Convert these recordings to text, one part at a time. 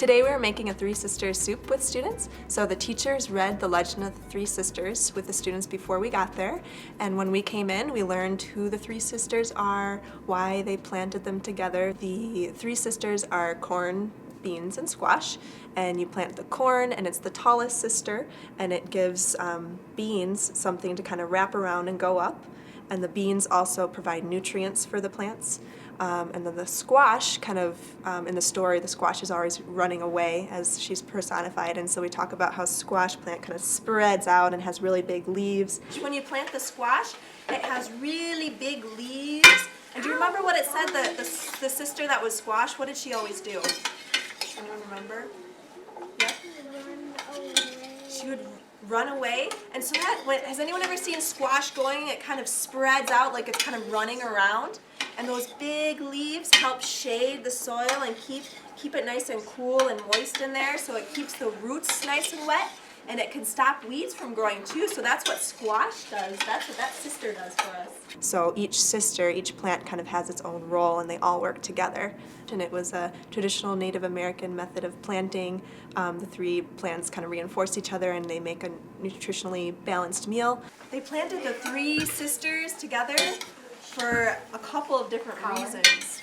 Today we are making a Three Sisters soup with students. So the teachers read the legend of the Three Sisters with the students before we got there. And when we came in, we learned who the Three Sisters are, why they planted them together. The Three Sisters are corn, beans, and squash. And you plant the corn, and it's the tallest sister, and it gives beans something to kind of wrap around and go up. And the beans also provide nutrients for the plants. And then the squash, kind of in the story, the squash is always running away as she's personified, and so we talk about how squash plant kind of spreads out and has really big leaves. When you plant the squash, it has really big leaves. And do you remember what it said, the sister that was squash, what did she always do? Anyone remember? Yeah? She would run away, and so has anyone ever seen squash going? It kind of spreads out like it's kind of running around. And those big leaves help shade the soil and keep it nice and cool and moist in there, so it keeps the roots nice and wet, and it can stop weeds from growing too. So that's what squash does. That's what that sister does for us. So each sister, each plant kind of has its own role, and they all work together. And it was a traditional Native American method of planting. The three plants kind of reinforce each other, and they make a nutritionally balanced meal. They planted the three sisters together for a couple of different reasons.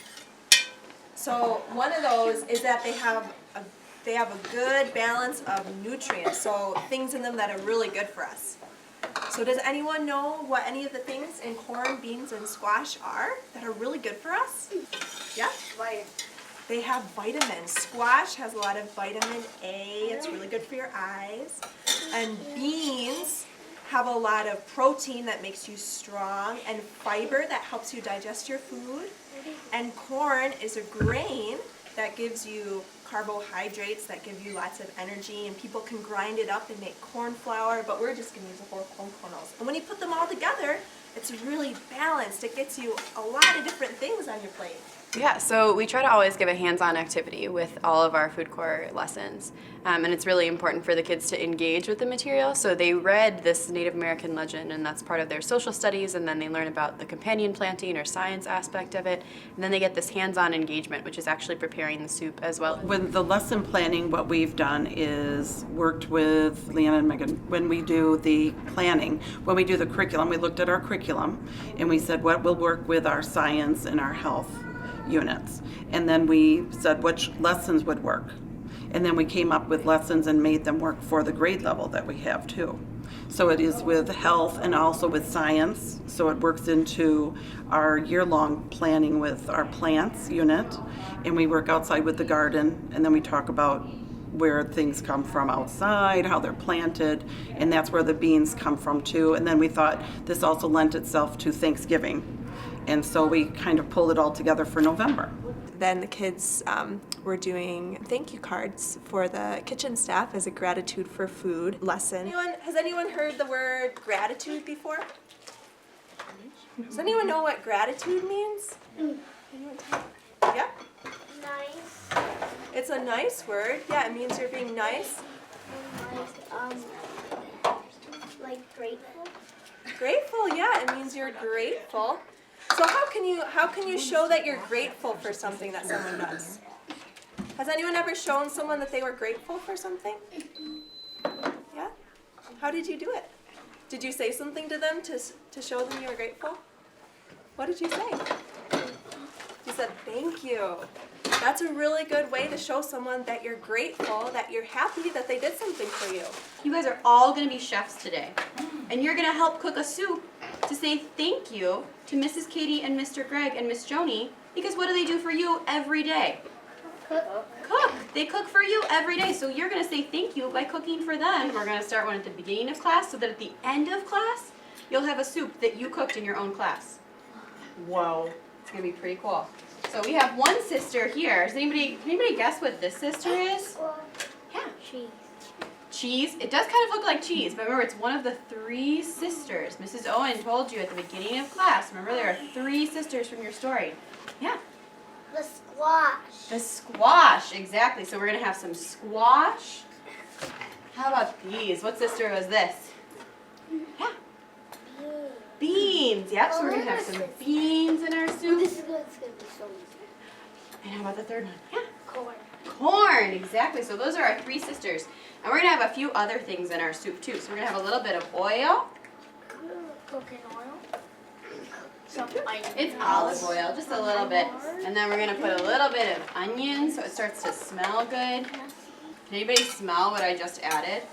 So one of those is that they have a good balance of nutrients, so things in them that are really good for us. So does anyone know what any of the things in corn, beans, and squash are that are really good for us? Yeah? They have vitamins. Squash has a lot of vitamin A. It's really good for your eyes. And beans have a lot of protein that makes you strong, and fiber that helps you digest your food. And corn is a grain that gives you carbohydrates that give you lots of energy, and people can grind it up and make corn flour, but we're just going to use the whole corn kernels. And when you put them all together, it's really balanced. It gets you a lot of different things on your plate. Yeah, so we try to always give a hands-on activity with all of our food core lessons. And it's really important for the kids to engage with the material. So they read this Native American legend, and that's part of their social studies, and then they learn about the companion planting or science aspect of it. And then they get this hands-on engagement, which is actually preparing the soup as well. With the lesson planning, what we've done is worked with Leanna and Megan. When we do the planning, when we do the curriculum, we looked at our curriculum, and we said what will work with our science and our health units, and then we said which lessons would work, and then we came up with lessons and made them work for the grade level that we have too. So it is with health and also with science, so it works into our year-long planning with our plants unit, and we work outside with the garden, and then we talk about where things come from outside, how they're planted, and that's where the beans come from too. And then we thought this also lent itself to Thanksgiving, and so we kind of pulled it all together for November. Then the kids were doing thank you cards for the kitchen staff as a gratitude for food lesson. Has anyone heard the word gratitude before? Does anyone know what gratitude means? Anyone tell me? Yeah? Nice. It's a nice word. Yeah, it means you're being nice. Like grateful. Grateful, yeah, it means you're grateful. So how can you show that you're grateful for something that someone does? Has anyone ever shown someone that they were grateful for something? Yeah? How did you do it? Did you say something to them to show them you were grateful? What did you say? You said thank you. That's a really good way to show someone that you're grateful, that you're happy that they did something for you. You guys are all going to be chefs today, and you're going to help cook a soup to say thank you to Mrs. Katie and Mr. Greg and Miss Joni, because what do they do for you every day? Cook. They cook for you every day, so you're going to say thank you by cooking for them. We're going to start one at the beginning of class so that at the end of class, you'll have a soup that you cooked in your own class. Whoa. It's going to be pretty cool. So we have one sister here. Can anybody guess what this sister is? Yeah. Cheese. Cheese. It does kind of look like cheese, but remember, it's one of the three sisters. Mrs. Owen told you at the beginning of class. Remember, there are three sisters from your story. Yeah. The squash. The squash, exactly. So we're going to have some squash. How about these? What sister was this? Yeah. Beans. Yep, so we're going to have some beans in our soup. This is going to be so easy. And how about the third one? Yeah. Corn. Corn, exactly. So those are our three sisters. And we're gonna have a few other things in our soup too. So we're gonna have a little bit of oil. Cooking oil. Some onions. It's olive oil, just a little bit. And then we're gonna put a little bit of onion so it starts to smell good. Can anybody smell what I just added?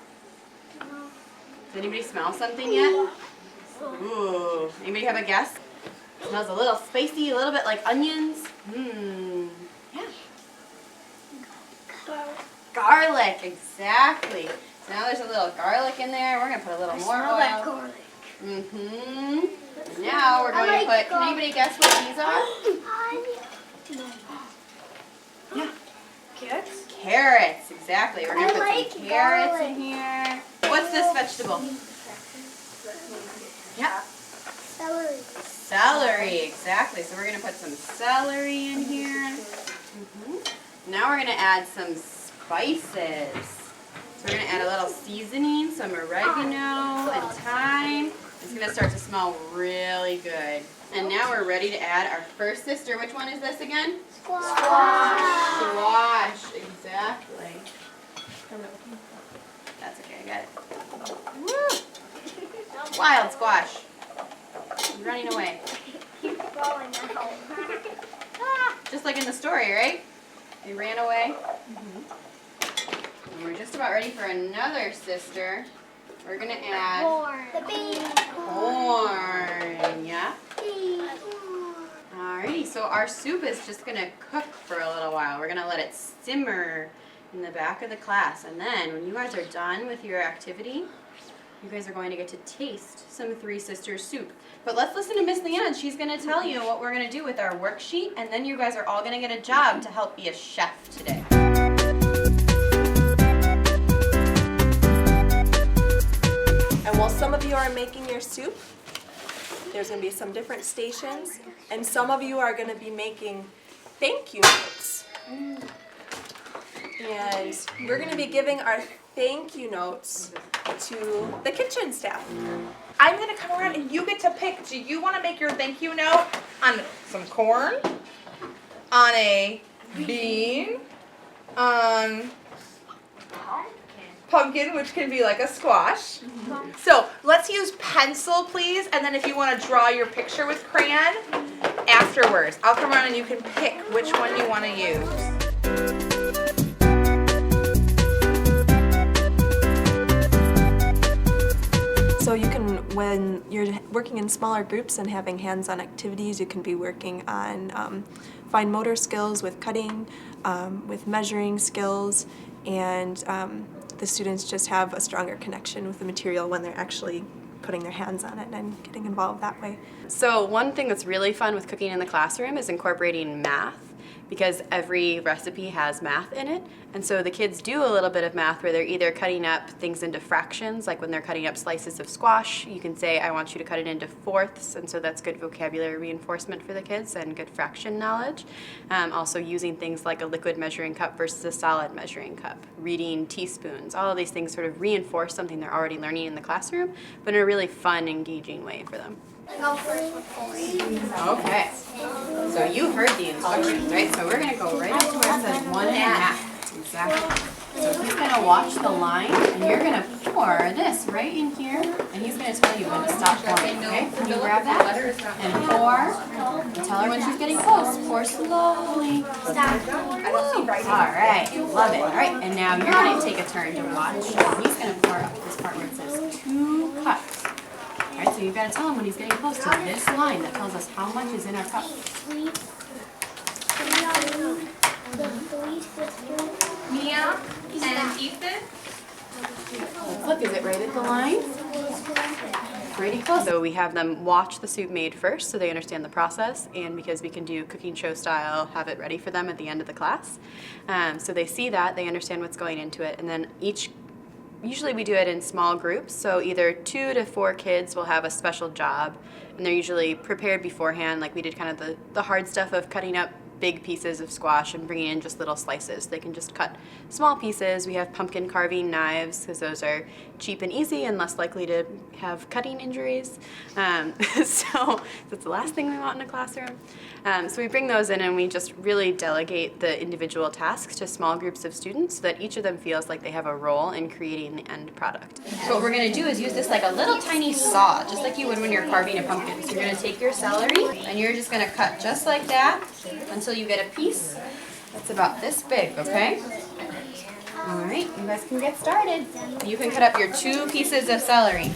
Does anybody smell something yet? Ooh, anybody have a guess? Smells a little spicy, a little bit like onions. Yeah. Garlic, exactly. So now there's a little garlic in there. We're gonna put a little more Smell oil. that garlic. And now we're going to put, can anybody guess what these are? Yeah. Carrots? Carrots, exactly. We're going to put like some carrots in garlic. here. What's this vegetable? Yeah. Celery. Celery, exactly. So we're going to put some celery in here. Now we're going to add some spices. So we're going to add a little seasoning, some oregano and thyme. It's going to start to smell really good. And now we're ready to add our first sister. Which one is this again? Squash. Squash, exactly. That's okay, I got it. Woo! Wild squash. He's running away. Keep going now. Just like in the story, right? They ran away. And we're just about ready for another sister. We're gonna add Corn. The bean. corn. Yeah. Alrighty, so our soup is just gonna cook for a little while. We're gonna let it simmer in the back of the class, and then when you guys are done with your activity, you guys are going to get to taste some Three Sisters soup. But let's listen to Miss Leanne. She's gonna tell you what we're gonna do with our worksheet, and then you guys are all gonna get a job to help be a chef today. And while some of you are making your soup, there's going to be some different stations, and some of you are going to be making thank you notes. And we're going to be giving our thank you notes to the kitchen staff. I'm gonna come around and you get to pick. Do you want to make your thank you note on some corn, on a bean, on pumpkin, which can be like a squash? So let's use pencil, please, and then if you want to draw your picture with crayon afterwards, I'll come around and you can pick which one you want to use. So you can, when you're working in smaller groups and having hands-on activities, you can be working on fine motor skills with cutting, with measuring skills, and the students just have a stronger connection with the material when they're actually putting their hands on it and getting involved that way. So one thing that's really fun with cooking in the classroom is incorporating math, because every recipe has math in it. And so the kids do a little bit of math where they're either cutting up things into fractions, like when they're cutting up slices of squash, you can say, I want you to cut it into fourths, and so that's good vocabulary reinforcement for the kids and good fraction knowledge. Also using things like a liquid measuring cup versus a solid measuring cup, reading teaspoons, all of these things sort of reinforce something they're already learning in the classroom, but in a really fun, engaging way for them. Go first with corn. Okay, so you heard the instructions, right? So we're gonna go right up to where it says 1.5. Exactly. So he's gonna watch the line, and you're gonna pour this right in here, and he's gonna tell you when to stop pouring, okay? Can you grab that and pour, and tell her when she's getting close. Pour slowly. Stop. All right, love it. All right, and now you're gonna take a turn to watch. He's gonna pour up this part where it says 2 cups. All right, so you've got to tell him when he's getting close to this line that tells us how much is in our cup. Mia and Ethan. Let's look, is it right at the line? Pretty close. So we have them watch the soup made first so they understand the process, and because we can do cooking show style, have it ready for them at the end of the class. So they see that, they understand what's going into it, and then usually we do it in small groups, so either 2 to 4 kids will have a special job, and they're usually prepared beforehand, like we did kind of the hard stuff of cutting up big pieces of squash and bringing in just little slices. They can just cut small pieces. We have pumpkin carving knives because those are cheap and easy and less likely to have cutting injuries. So that's the last thing we want in a classroom. So we bring those in and we just really delegate the individual tasks to small groups of students so that each of them feels like they have a role in creating the end product. So what we're gonna do is use this like a little tiny saw, just like you would when you're carving a pumpkin. So you're gonna take your celery and you're just gonna cut just like that until you get a piece that's about this big, okay? All right, you guys can get started. You can cut up your 2 pieces of celery.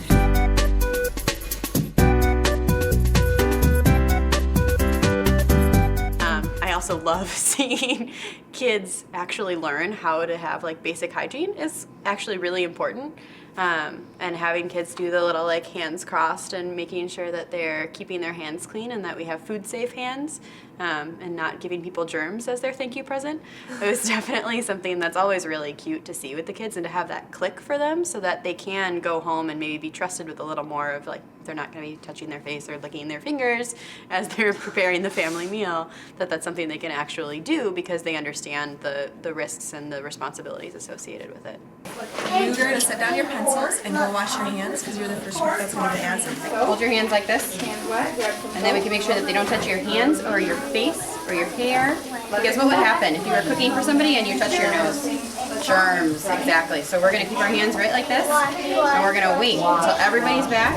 I also love seeing kids actually learn how to have like basic hygiene is actually really important. And having kids do the little like hands crossed and making sure that they're keeping their hands clean and that we have food safe hands and not giving people germs as their thank you present. It was definitely something that's always really cute to see with the kids and to have that click for them so that they can go home and maybe be trusted with a little more of like they're not going to be touching their face or licking their fingers as they're preparing the family meal, that's something they can actually do because they understand the risks and the responsibilities associated with it. You're going to set down your pencils and go wash your hands because you're the first group that's going to add something. Hold your hands like this. And then we can make sure that they don't touch your hands or your face or your hair. Because what would happen if you were cooking for somebody and you touch your nose? Germs, exactly. So we're going to keep our hands right like this. And we're going to wait until everybody's back.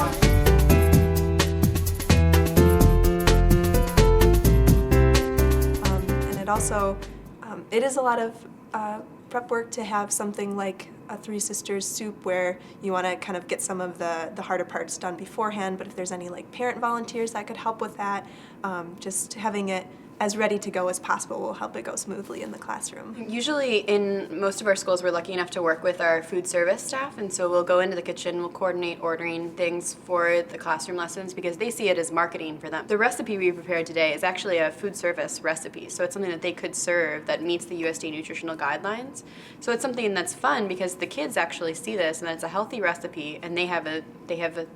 Also, it is a lot of prep work to have something like a Three Sisters soup where you want to kind of get some of the harder parts done beforehand, but if there's any like parent volunteers that could help with that, just having it as ready to go as possible will help it go smoothly in the classroom. Usually in most of our schools we're lucky enough to work with our food service staff, and so we'll go into the kitchen, we'll coordinate ordering things for the classroom lessons because they see it as marketing for them. The recipe we prepared today is actually a food service recipe, so it's something that they could serve that meets the USDA nutritional guidelines. So it's something that's fun because the kids actually see this and that it's a healthy recipe and they have a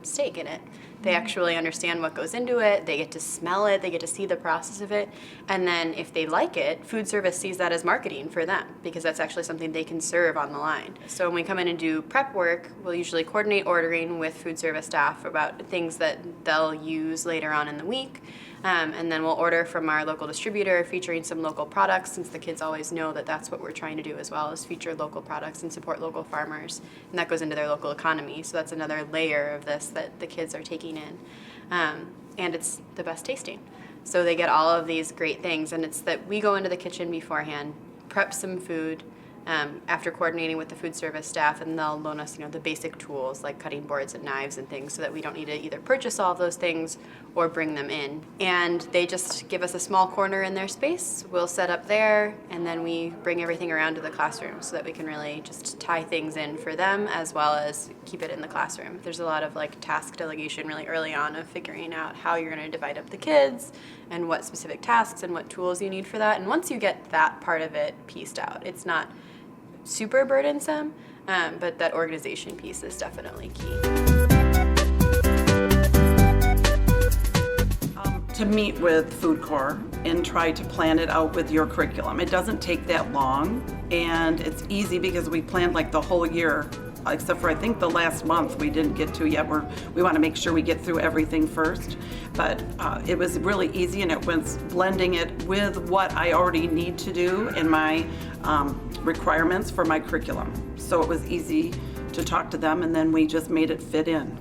stake in it. They actually understand what goes into it, they get to smell it, they get to see the process of it, and then if they like it, food service sees that as marketing for them because that's actually something they can serve on the line. So when we come in and do prep work, we'll usually coordinate ordering with food service staff about things that they'll use later on in the week. And then we'll order from our local distributor featuring some local products since the kids always know that that's what we're trying to do as well is feature local products and support local farmers. And that goes into their local economy. So that's another layer of this that the kids are taking in. And it's the best tasting. So they get all of these great things. And it's that we go into the kitchen beforehand, prep some food, after coordinating with the food service staff, and they'll loan us, the basic tools like cutting boards and knives and things so that we don't need to either purchase all of those things or bring them in. And they just give us a small corner in their space. We'll set up there, and then we bring everything around to the classroom so that we can really just tie things in for them as well as keep it in the classroom. There's a lot of task delegation really early on of figuring out how you're going to divide up the kids and what specific tasks and what tools you need for that. And once you get that part of it pieced out, it's not super burdensome, but that organization piece is definitely key. To meet with Food Corps and try to plan it out with your curriculum. It doesn't take that long, and it's easy because we planned the whole year, except for I think the last month we didn't get to yet. We want to make sure we get through everything first, but it was really easy, and it was blending it with what I already need to do in my requirements for my curriculum. So it was easy to talk to them, and then we just made it fit in.